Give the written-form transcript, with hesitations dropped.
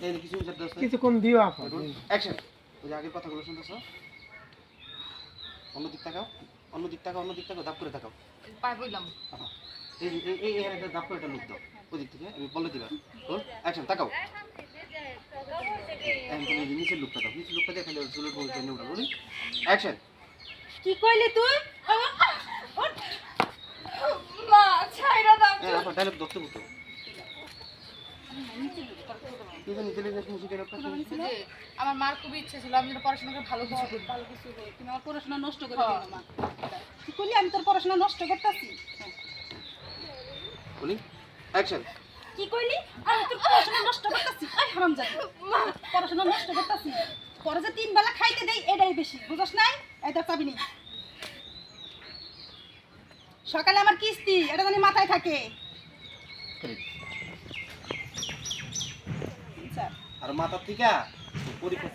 এই কিছু শব্দ আছে কিছুক্ষণ দিও আপা অ্যাকশন ওই যে আগের কথাগুলো শুনতেছো অন্য দিক তাকাও অন্য দিক তাকাও দাপ করে তাকাও পাই বললাম এই এই এই একটা দাপ করে একটা লুক দাও ওই দিক থেকে আমি বলে দিবা ও অ্যাকশন তাকাও এখন তুমি নিচের লুকটা দাও নিচের লুকটা দিয়ে খালি চুলের বল টেনে উঠাও বলি অ্যাকশন কি কইলি তুই মা ছাইরা দাও হ্যাঁ আপা ডায়লগ ধরতে বলতো আমার মার খুব ইচ্ছে ছিল আমি যেন পড়াশোনা করে ভালো কিছু করি ভালো কিছু করি তুমি আমার পড়াশোনা নষ্ট করে দিও না মা কি করলি আমি তোর পড়াশোনা নষ্ট করতেছি বলি অ্যাকশন কি কইলি আমি তোর পড়াশোনা নষ্ট করতেছি আই হারামজাদা পড়াশোনা নষ্ট করতেছি পরে যে 3 বেলা খাইতে দেই এটাই বেশি বুঝছ নাই এই দেখ চাবি নি সকালে আমার কিস্তি এটা জানি মাথায় থাকে আর মাথা থেকে পরীক্ষা